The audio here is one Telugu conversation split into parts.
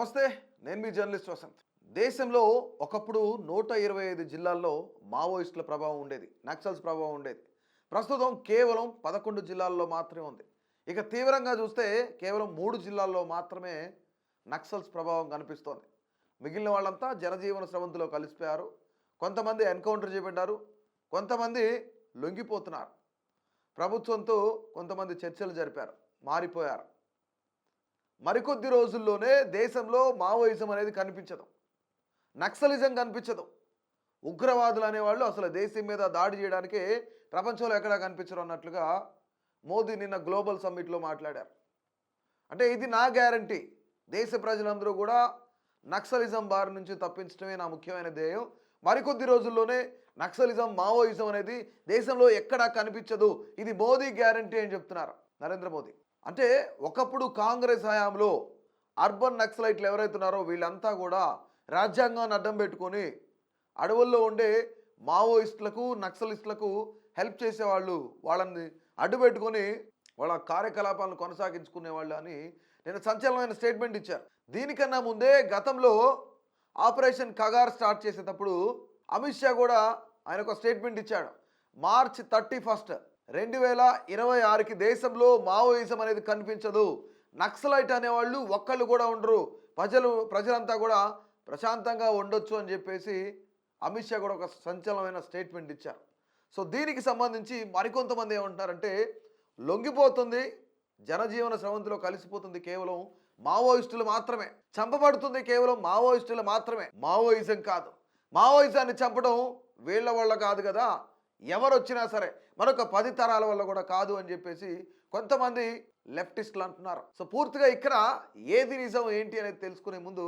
నమస్తే. నేను మీ జర్నలిస్ట్ వసంత్. దేశంలో ఒకప్పుడు 125 జిల్లాల్లో మావోయిస్టుల ప్రభావం ఉండేది. నక్సల్స్ ప్రభావం ఉండేది. ప్రస్తుతం కేవలం 11 జిల్లాల్లో మాత్రమే ఉంది. ఇక తీవ్రంగా చూస్తే కేవలం 3 జిల్లాల్లో మాత్రమే నక్సల్స్ ప్రభావం కనిపిస్తోంది. మిగిలిన వాళ్ళంతా జనజీవన స్రవంతిలో కలిసిపోయారు. కొంతమంది ఎన్కౌంటర్ చేపట్టారు. కొంతమంది లొంగిపోతున్నారు. ప్రభుత్వంతో కొంతమంది చర్చలు జరిపారు. మారిపోయారు. మరికొద్ది రోజుల్లోనే దేశంలో మావోయిజం అనేది కనిపించదు. నక్సలిజం కనిపించదు. ఉగ్రవాదులు అనేవాళ్ళు అసలు దేశం మీద దాడి చేయడానికి ప్రపంచంలో ఎక్కడా కనిపించరు అన్నట్లుగా మోదీ నిన్న గ్లోబల్ సమ్మిట్లో మాట్లాడారు. అంటే ఇది నా గ్యారంటీ. దేశ ప్రజలందరూ కూడా నక్సలిజం బారి నుంచి తప్పించడమే నా ముఖ్యమైన ధ్యేయం. మరికొద్ది రోజుల్లోనే నక్సలిజం మావోయిజం అనేది దేశంలో ఎక్కడా కనిపించదు. ఇది మోదీ గ్యారంటీ అని చెప్తున్నారు నరేంద్ర మోదీ. అంటే ఒకప్పుడు కాంగ్రెస్ హయాంలో అర్బన్ నక్సలైట్లు ఎవరైతున్నారో వీళ్ళంతా కూడా రాజ్యాంగాన్ని అడ్డం పెట్టుకొని అడవుల్లో ఉండే మావోయిస్టులకు నక్సలిస్టులకు హెల్ప్ చేసేవాళ్ళు, వాళ్ళని అడ్డు పెట్టుకొని వాళ్ళ కార్యకలాపాలను కొనసాగించుకునేవాళ్ళు అని నేను సంచలనమైన స్టేట్మెంట్ ఇచ్చారు. దీనికన్నా ముందే గతంలో ఆపరేషన్ కగార్ స్టార్ట్ చేసేటప్పుడు అమిత్ షా కూడా ఆయన ఒక స్టేట్మెంట్ ఇచ్చాడు. మార్చ్ 31, 2026కి దేశంలో మావోయిజం అనేది కనిపించదు, నక్సలైట్ అనేవాళ్ళు ఒక్కళ్ళు కూడా ఉండరు, ప్రజలంతా కూడా ప్రశాంతంగా ఉండొచ్చు అని చెప్పేసి అమిత్ షా కూడా ఒక సంచలనమైన స్టేట్మెంట్ ఇచ్చారు. సో దీనికి సంబంధించి మరికొంతమంది ఏమంటున్నారంటే లొంగిపోతుంది, జనజీవన స్రవంతిలో కలిసిపోతుంది కేవలం మావోయిస్టులు మాత్రమే, చంపబడుతుంది కేవలం మావోయిస్టులు మాత్రమే, మావోయిజం కాదు. మావోయిజాన్ని చంపడం వీళ్ళ వల్ల కాదు కదా, ఎవరు వచ్చినా సరే మరొక 10 తరాల వల్ల కూడా కాదు అని చెప్పేసి కొంతమంది లెఫ్టిస్టులు అంటున్నారు. సో పూర్తిగా ఇక్కడ ఏది నిజం ఏంటి అనేది తెలుసుకునే ముందు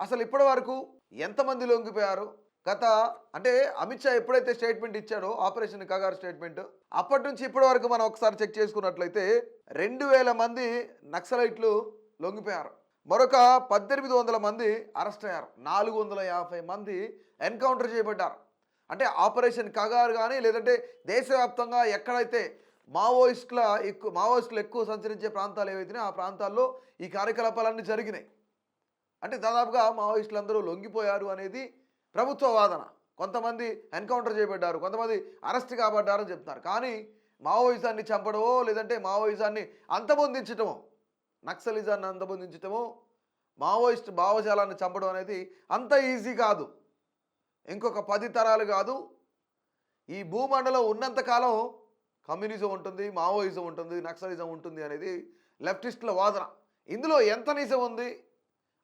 అసలు ఇప్పటి వరకు ఎంతమంది లొంగిపోయారు, అంటే అమిత్ షా ఎప్పుడైతే స్టేట్మెంట్ ఇచ్చాడో ఆపరేషన్ కగార్ స్టేట్మెంట్, అప్పటి నుంచి ఇప్పటి వరకు మనం ఒకసారి చెక్ చేసుకున్నట్లయితే 2000 మంది నక్సలైట్లు లొంగిపోయారు. మరొక 1800 మంది అరెస్ట్ అయ్యారు. 450 మంది ఎన్కౌంటర్ చేయబడ్డారు. అంటే ఆపరేషన్ కగార్ కానీ లేదంటే దేశవ్యాప్తంగా ఎక్కడైతే మావోయిస్టులు ఎక్కువ సంచరించే ప్రాంతాలు ఏవైతే ఆ ప్రాంతాల్లో ఈ కార్యకలాపాలన్నీ జరిగినాయి. అంటే దాదాపుగా మావోయిస్టులందరూ లొంగిపోయారు అనేది ప్రభుత్వ వాదన. కొంతమంది ఎన్కౌంటర్ చేయబడ్డారు, కొంతమంది అరెస్ట్ కాబడ్డారని చెప్తున్నారు. కానీ మావోయిజాన్ని చంపడమో లేదంటే మావోయిజాన్ని అంతమొందించటమో, నక్సలిజాన్ని అంతమొందించటమో, మావోయిస్ట్ భావజాలాన్ని చంపడం అనేది అంత ఈజీ కాదు. ఇంకొక 10 తరాలు కాదు, ఈ భూమండలం ఉన్నంతకాలం కమ్యూనిజం ఉంటుంది, మావోయిజం ఉంటుంది, నక్సలిజం ఉంటుంది అనేది లెఫ్టిస్టుల వాదన. ఇందులో ఎంత నిజం ఉంది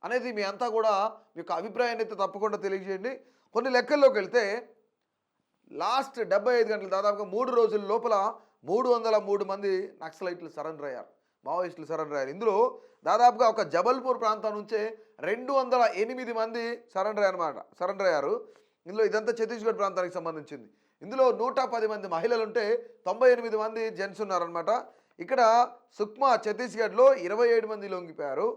అనేది మీ అంతా కూడా మీ యొక్క అభిప్రాయాన్ని అయితే తప్పకుండా తెలియజేయండి. కొన్ని లెక్కల్లోకి వెళ్తే లాస్ట్ 75 గంటలు దాదాపుగా 3 రోజుల లోపల 303 మంది నక్సలైట్లు సరెండర్ అయ్యారు, మావోయిస్టులు సరెండర్ అయ్యారు. ఇందులో దాదాపుగా ఒక జబల్పూర్ ప్రాంతం నుంచే 208 మంది సరెండర్ అయ్యారు. ఇందులో ఇదంతా ఛత్తీస్గఢ్ ప్రాంతానికి సంబంధించింది. ఇందులో 110 మంది మహిళలు ఉంటే 98 మంది జెంట్స్ ఉన్నారనమాట. ఇక్కడ సుక్మా ఛత్తీస్గఢ్లో 27 మంది లొంగిపోయారు.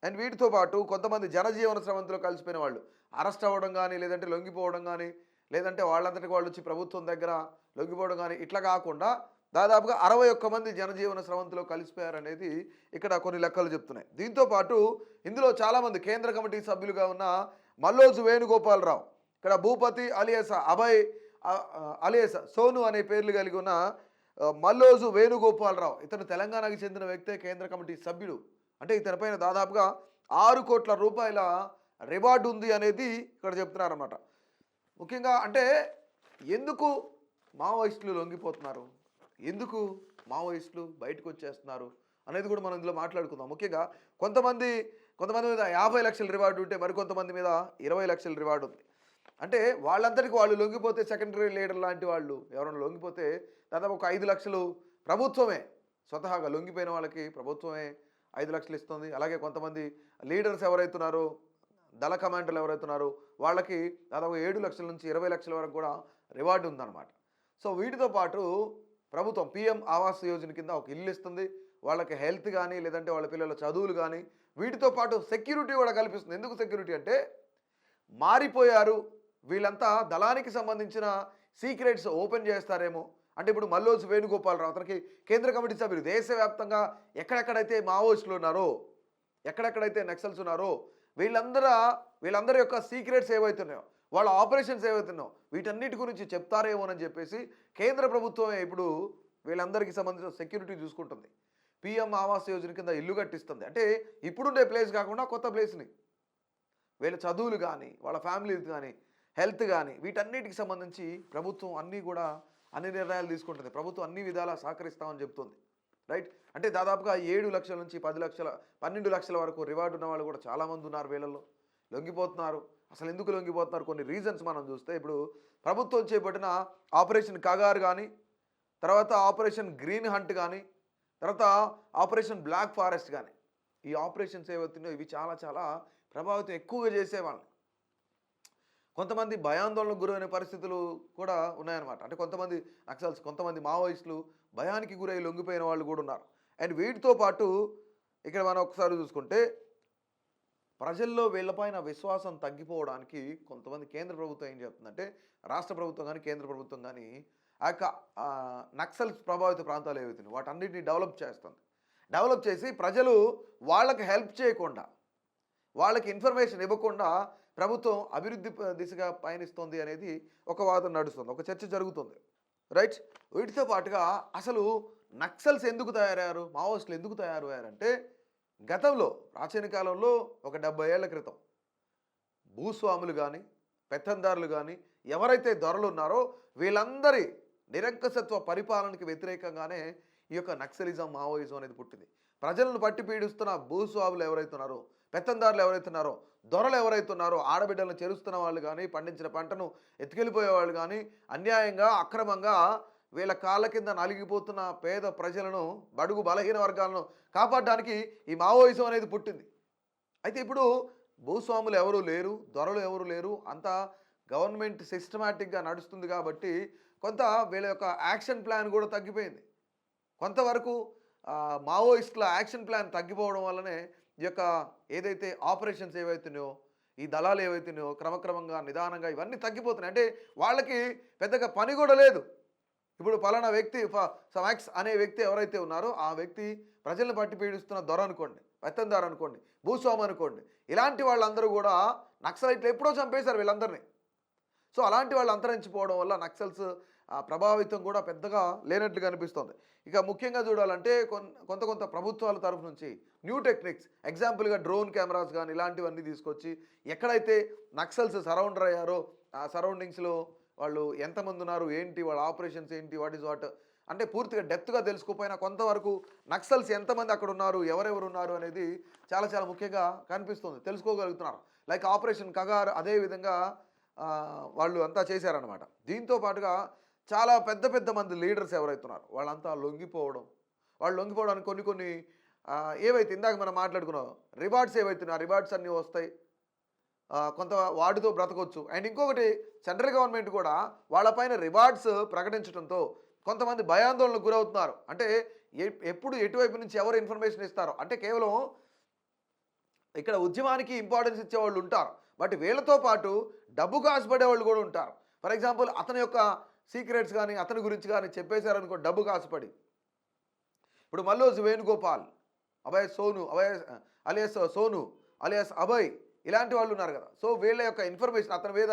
అండ్ వీటితో పాటు కొంతమంది జనజీవన స్రవంతిలో కలిసిపోయిన వాళ్ళు అరెస్ట్ అవ్వడం కానీ లేదంటే లొంగిపోవడం కానీ లేదంటే వాళ్ళంతటికి వాళ్ళు వచ్చి ప్రభుత్వం దగ్గర లొంగిపోవడం కానీ ఇట్లా కాకుండా దాదాపుగా 61 మంది జనజీవన స్రవంతిలో కలిసిపోయారనేది ఇక్కడ కొన్ని లెక్కలు చెప్తున్నాయి. దీంతోపాటు ఇందులో చాలామంది కేంద్ర కమిటీ సభ్యులుగా ఉన్న మల్లోజు వేణుగోపాలరావు, ఇక్కడ భూపతి అలియాస్ అభయ్ అలియాస్ సోను అనే పేర్లు కలిగి ఉన్న మల్లోజు వేణుగోపాలరావు, ఇతను తెలంగాణకు చెందిన వ్యక్తే, కేంద్ర కమిటీ సభ్యుడు. అంటే ఇతనిపైన దాదాపుగా 6 కోట్ల రూపాయల రివార్డు ఉంది అనేది ఇక్కడ చెప్తున్నారన్నమాట. ముఖ్యంగా అంటే ఎందుకు మావోయిస్టులు లొంగిపోతున్నారు, ఎందుకు మావోయిస్టులు బయటకు వచ్చేస్తున్నారు అనేది కూడా మనం ఇందులో మాట్లాడుకుందాం. ముఖ్యంగా కొంతమంది మీద 50 లక్షల రివార్డు ఉంటే మరికొంతమంది మీద 20 లక్షల రివార్డు ఉంది. అంటే వాళ్ళందరికీ వాళ్ళు లొంగిపోతే సెకండరీ లీడర్ లాంటి వాళ్ళు ఎవరైనా లొంగిపోతే దాదాపు ఒక 5 లక్షలు ప్రభుత్వమే, స్వతహాగా లొంగిపోయిన వాళ్ళకి ప్రభుత్వమే 5 లక్షలు ఇస్తుంది. అలాగే కొంతమంది లీడర్స్ ఎవరైతున్నారో, దళ కమాండర్లు ఎవరైతున్నారో వాళ్ళకి దాదాపు 7 లక్షల నుంచి 20 లక్షల వరకు కూడా రివార్డు ఉందన్నమాట. సో వీటితో పాటు ప్రభుత్వం పిఎం ఆవాస్ యోజన కింద ఒక ఇల్లు ఇస్తుంది, వాళ్ళకి హెల్త్ కానీ లేదంటే వాళ్ళ పిల్లల చదువులు కానీ, వీటితో పాటు సెక్యూరిటీ కూడా కల్పిస్తుంది. ఎందుకు సెక్యూరిటీ అంటే మారిపోయారు వీళ్ళంతా, దళానికి సంబంధించిన సీక్రెట్స్ ఓపెన్ చేస్తారేమో, అంటే ఇప్పుడు మల్లోజు వేణుగోపాలరావు అతనికి కేంద్ర కమిటీ సభ్యులు, దేశవ్యాప్తంగా ఎక్కడెక్కడైతే మావోయిస్టులు ఉన్నారో, ఎక్కడెక్కడైతే నక్సల్స్ ఉన్నారో వీళ్ళందరూ వీళ్ళందరి యొక్క సీక్రెట్స్ ఏవైతున్నాయో, వాళ్ళ ఆపరేషన్స్ ఏవైతున్నాయో వీటన్నిటి గురించి చెప్తారేమోనని చెప్పేసి కేంద్ర ప్రభుత్వమే ఇప్పుడు వీళ్ళందరికీ సంబంధించిన సెక్యూరిటీ చూసుకుంటుంది. పీఎం ఆవాస్ యోజన కింద ఇల్లు కట్టిస్తుంది. అంటే ఇప్పుడుండే ప్లేస్ కాకుండా కొత్త ప్లేస్ని వీళ్ళ చదువులు కానీ, వాళ్ళ ఫ్యామిలీస్ కానీ, హెల్త్ కానీ వీటన్నిటికి సంబంధించి ప్రభుత్వం అన్ని నిర్ణయాలు తీసుకుంటుంది. ప్రభుత్వం అన్ని విధాలా సహకరిస్తామని చెప్తుంది. రైట్. అంటే దాదాపుగా 7 లక్షల నుంచి 10 లక్షల 12 లక్షల వరకు రివార్డు ఉన్న వాళ్ళు కూడా చాలామంది ఉన్నారు. వీళ్ళల్లో లొంగిపోతున్నారు. అసలు ఎందుకు లొంగిపోతున్నారు? కొన్ని రీజన్స్ మనం చూస్తే ఇప్పుడు ప్రభుత్వం చేపట్టిన ఆపరేషన్ కగార్ కానీ, తర్వాత ఆపరేషన్ గ్రీన్ హంట్ కానీ, తర్వాత ఆపరేషన్ బ్లాక్ ఫారెస్ట్ కానీ, ఈ ఆపరేషన్స్ ఏవైతున్నాయో ఇవి చాలా చాలా ప్రభావితం ఎక్కువగా చేసేవాళ్ళని. కొంతమంది భయాందోళనకు గురైన పరిస్థితులు కూడా ఉన్నాయన్నమాట. అంటే కొంతమంది నక్సల్స్, కొంతమంది మావోయిస్టులు భయానికి గురై లొంగిపోయిన వాళ్ళు కూడా ఉన్నారు. అండ్ వీటితో పాటు ఇక్కడ మనం ఒకసారి చూసుకుంటే ప్రజల్లో వీళ్ళపైన విశ్వాసం తగ్గిపోవడానికి కొంతమంది కేంద్ర ప్రభుత్వం ఏం చెప్తుందంటే, రాష్ట్ర ప్రభుత్వం కానీ కేంద్ర ప్రభుత్వం కానీ ఆ యొక్క నక్సల్స్ ప్రభావిత ప్రాంతాలు ఏవైతున్నాయి వాటన్నిటిని డెవలప్ చేసి ప్రజలు వాళ్ళకి హెల్ప్ చేయకుండా, వాళ్ళకి ఇన్ఫర్మేషన్ ఇవ్వకుండా ప్రభుత్వం అభివృద్ధి దిశగా పయనిస్తుంది అనేది ఒక వాదన నడుస్తుంది, ఒక చర్చ జరుగుతుంది. రైట్. వీటితో పాటుగా అసలు నక్సల్స్ ఎందుకు తయారయ్యారు, మావోయిస్టులు ఎందుకు తయారయ్యారంటే, గతంలో ప్రాచీన కాలంలో ఒక 70 ఏళ్ల క్రితం భూస్వాములు కానీ, పెత్తందారులు కానీ, ఎవరైతే దొరలు ఉన్నారో వీళ్ళందరి నిరంకుశత్వ పరిపాలనకి వ్యతిరేకంగానే ఈ యొక్క నక్సలిజం, మావోయిజం అనేది పుట్టింది. ప్రజలను పట్టి పీడిస్తున్న భూస్వాములు ఎవరైతే ఉన్నారో, పెత్తందారులు ఎవరైతే ఉన్నారో, దొరలు ఎవరైతే ఉన్నారో, ఆడబిడ్డలను చెరుస్తున్న వాళ్ళు కానీ, పండించిన పంటను ఎత్తుకెళ్ళిపోయే వాళ్ళు కానీ, అన్యాయంగా అక్రమంగా వీళ్ళ కాళ్ళ కింద నలిగిపోతున్న పేద ప్రజలను, బడుగు బలహీన వర్గాలను కాపాడడానికి ఈ మావోయిజం అనేది పుట్టింది. అయితే ఇప్పుడు భూస్వాములు ఎవరూ లేరు, దొరలు ఎవరు లేరు, అంతా గవర్నమెంట్ సిస్టమాటిక్గా నడుస్తుంది కాబట్టి కొంత వీళ్ళ యొక్క యాక్షన్ ప్లాన్ కూడా తగ్గిపోయింది. కొంతవరకు మావోయిస్టుల యాక్షన్ ప్లాన్ తగ్గిపోవడం వల్లనే ఈ యొక్క ఏదైతే ఆపరేషన్స్ ఏవైతున్నాయో, ఈ దళాలు ఏవైతున్నాయో క్రమక్రమంగా నిదానంగా ఇవన్నీ తగ్గిపోతున్నాయి. అంటే వాళ్ళకి పెద్దగా పని కూడా లేదు. ఇప్పుడు పలానా వ్యక్తి ఎక్స్ అనే వ్యక్తి ఎవరైతే ఉన్నారో ఆ వ్యక్తి ప్రజలను పట్టి పీడిస్తున్న దొర అనుకోండి, పెత్తందారు అనుకోండి, భూస్వామి అనుకోండి, ఇలాంటి వాళ్ళందరూ కూడా నక్సలైట్లు ఎప్పుడో చంపేశారు వీళ్ళందరినీ. సో అలాంటి వాళ్ళు అంతరించిపోవడం వల్ల నక్సల్స్ ప్రభావితం కూడా పెద్దగా లేనట్లు కనిపిస్తుంది. ఇక ముఖ్యంగా చూడాలంటే కొంత ప్రభుత్వాల తరఫు నుంచి న్యూ టెక్నిక్స్, ఎగ్జాంపుల్గా డ్రోన్ కెమెరాస్ కానీ ఇలాంటివన్నీ తీసుకొచ్చి ఎక్కడైతే నక్సల్స్ సరౌండర్ అయ్యారో ఆ సరౌండింగ్స్లో వాళ్ళు ఎంతమంది ఉన్నారు, ఏంటి వాళ్ళ ఆపరేషన్స్ ఏంటి, వాట్ ఈజ్ వాట్ అంటే పూర్తిగా డెప్త్గా తెలుసుకోపోయినా కొంతవరకు నక్సల్స్ ఎంతమంది అక్కడ ఉన్నారు, ఎవరెవరు ఉన్నారు అనేది చాలా చాలా ముఖ్యంగా కనిపిస్తుంది, తెలుసుకోగలుగుతున్నారు. లైక్ ఆపరేషన్ కగార్ అదేవిధంగా వాళ్ళు అంతా చేశారనమాట. దీంతో పాటుగా చాలా పెద్ద మంది లీడర్స్ ఎవరైతున్నారు వాళ్ళంతా లొంగిపోవడానికి కొన్ని ఏవైతే ఇందాక మనం మాట్లాడుకున్నాం రివార్డ్స్ ఏవైతున్నాయో ఆ రివార్డ్స్ అన్నీ వస్తాయి, కొంత వాటితో బ్రతకొచ్చు. అండ్ ఇంకొకటి సెంట్రల్ గవర్నమెంట్ కూడా వాళ్ళపైన రివార్డ్స్ ప్రకటించడంతో కొంతమంది భయాందోళనకు గురవుతున్నారు. అంటే ఎప్పుడు ఎటువైపు నుంచి ఎవరు ఇన్ఫర్మేషన్ ఇస్తారో, అంటే కేవలం ఇక్కడ ఉద్యమానికి ఇంపార్టెన్స్ ఇచ్చేవాళ్ళు ఉంటారు, బట్ వీళ్ళతో పాటు డబ్బుకు ఆశపడేవాళ్ళు కూడా ఉంటారు. ఫర్ ఎగ్జాంపుల్ అతని యొక్క సీక్రెట్స్ కానీ అతని గురించి కానీ చెప్పేశారనుకో డబ్బుకు ఆశపడి. ఇప్పుడు మల్లోజు వేణుగోపాల్, అలియాస్ సోను అలియాస్ అభయ్ ఇలాంటి వాళ్ళు ఉన్నారు కదా. సో వీళ్ళ యొక్క ఇన్ఫర్మేషన్ అతని మీద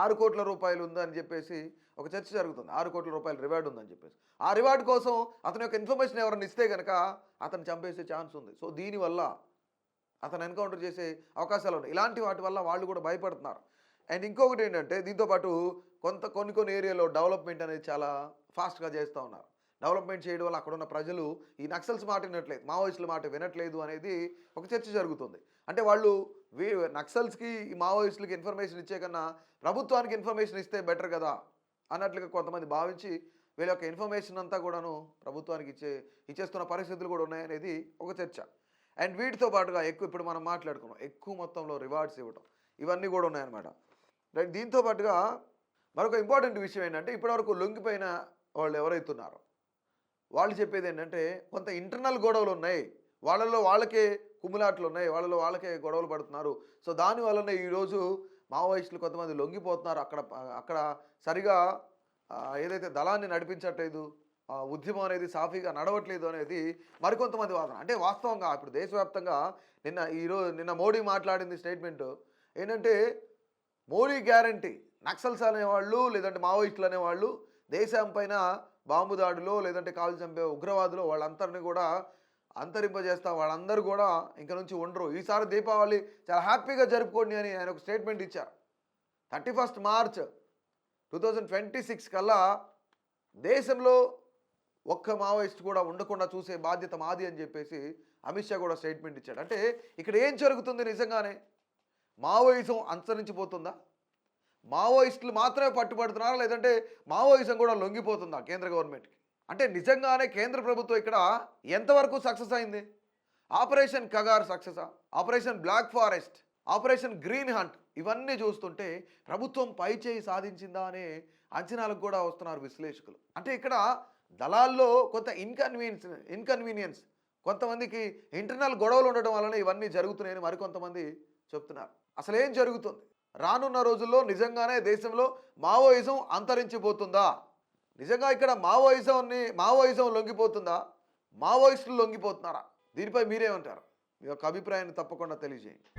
6 కోట్ల రూపాయలు ఉందని చెప్పేసి ఒక చర్చ జరుగుతుంది. 6 కోట్ల రూపాయల రివార్డు ఉందని చెప్పేసి ఆ రివార్డు కోసం అతని యొక్క ఇన్ఫర్మేషన్ ఎవరైనా ఇస్తే కనుక అతను చంపేసే ఛాన్స్ ఉంది. సో దీనివల్ల అతను ఎన్కౌంటర్ చేసే అవకాశాలు ఉన్నాయి. ఇలాంటి వాటి వల్ల వాళ్ళు కూడా భయపడుతున్నారు. అండ్ ఇంకొకటి ఏంటంటే దీంతోపాటు కొన్ని ఏరియాలో డెవలప్మెంట్ అనేది చాలా ఫాస్ట్గా చేస్తూ ఉన్నారు. డెవలప్మెంట్ చేయడం వల్ల అక్కడ ఉన్న ప్రజలు ఈ నక్సల్స్ మాట వినట్లేదు, మావోయిస్టుల మాట వినట్లేదు అనేది ఒక చర్చ జరుగుతుంది. అంటే వాళ్ళు నక్సల్స్కి ఈ మావోయిస్టులకి ఇన్ఫర్మేషన్ ఇచ్చే కన్నా ప్రభుత్వానికి ఇన్ఫర్మేషన్ ఇస్తే బెటర్ కదా అన్నట్లుగా కొంతమంది భావించి వీళ్ళ యొక్క ఇన్ఫర్మేషన్ అంతా కూడాను ప్రభుత్వానికి ఇచ్చేస్తున్న పరిస్థితులు కూడా ఉన్నాయనేది ఒక చర్చ. అండ్ వీటితో పాటుగా ఇప్పుడు మనం మాట్లాడుకున్నాం ఎక్కువ మొత్తంలో రివార్డ్స్ ఇవ్వటం ఇవన్నీ కూడా ఉన్నాయన్నమాట. రైట్. దీంతో పాటుగా మరొక ఇంపార్టెంట్ విషయం ఏంటంటే ఇప్పటివరకు లొంగిపోయిన వాళ్ళు ఎవరైతే ఉన్నారో వాళ్ళు చెప్పేది ఏంటంటే కొంత ఇంటర్నల్ గొడవలు ఉన్నాయి, వాళ్ళలో వాళ్ళకే కుమ్ములాట్లు ఉన్నాయి, వాళ్ళలో వాళ్ళకే గొడవలు పడుతున్నారు. సో దానివల్లనే ఈరోజు మావోయిస్టులు కొంతమంది లొంగిపోతున్నారు, అక్కడ సరిగా ఏదైతే దళాన్ని నడిపించట్లేదు, ఉద్యమం అనేది సాఫీగా నడవట్లేదు అనేది మరికొంతమంది వాదన. అంటే వాస్తవంగా ఇప్పుడు దేశవ్యాప్తంగా నిన్న మోడీ మాట్లాడింది స్టేట్మెంట్ ఏంటంటే, మోడీ గ్యారంటీ నక్సల్స్ అనేవాళ్ళు లేదంటే మావోయిస్టులు అనేవాళ్ళు దేశం పైన బాంబు దాడిలో లేదంటే కాల్చి చంపే ఉగ్రవాదులు వాళ్ళందరినీ కూడా అంతరింపజేస్తా, వాళ్ళందరూ కూడా ఇంక నుంచి ఉండరు, ఈసారి దీపావళి చాలా హ్యాపీగా జరుపుకోండి అని ఆయన ఒక స్టేట్మెంట్ ఇచ్చారు. 31 మార్చ్ 2026 కల్లా దేశంలో ఒక్క మావోయిస్ట్ కూడా ఉండకుండా చూసే బాధ్యత మాది అని చెప్పేసి అమిత్ షా కూడా స్టేట్మెంట్ ఇచ్చాడు. అంటే ఇక్కడ ఏం జరుగుతుంది నిజంగానే? మావోయిజం అంతరించిపోతుందా? మావోయిస్టులు మాత్రమే పట్టుబడుతున్నారా, లేదంటే మావోయిజం కూడా లొంగిపోతుందా కేంద్ర గవర్నమెంట్కి? అంటే నిజంగానే కేంద్ర ప్రభుత్వం ఇక్కడ ఎంతవరకు సక్సెస్ అయింది? ఆపరేషన్ కగార్ సక్సెసా, operation black forest, operation green hunt, ఇవన్నీ చూస్తుంటే ప్రభుత్వం పై చేయి సాధించిందా అనే అంచనాలకు కూడా వస్తున్నారు విశ్లేషకులు. అంటే ఇక్కడ దళాల్లో కొంత ఇన్కన్వీనియన్స్ కొంతమందికి ఇంటర్నల్ గొడవలు ఉండడం వలన ఇవన్నీ జరుగుతున్నాయని మరికొంతమంది చెప్తున్నారు. అసలు ఏం జరుగుతుంది? రానున్న రోజుల్లో నిజంగానే దేశంలో మావోయిజం అంతరించిపోతుందా? నిజంగా ఇక్కడ మావోయిజం లొంగిపోతుందా? మావోయిస్టులు లొంగిపోతున్నారా? దీనిపై మీరేమంటారు? మీ యొక్క అభిప్రాయాన్ని తప్పకుండా తెలియజేయండి.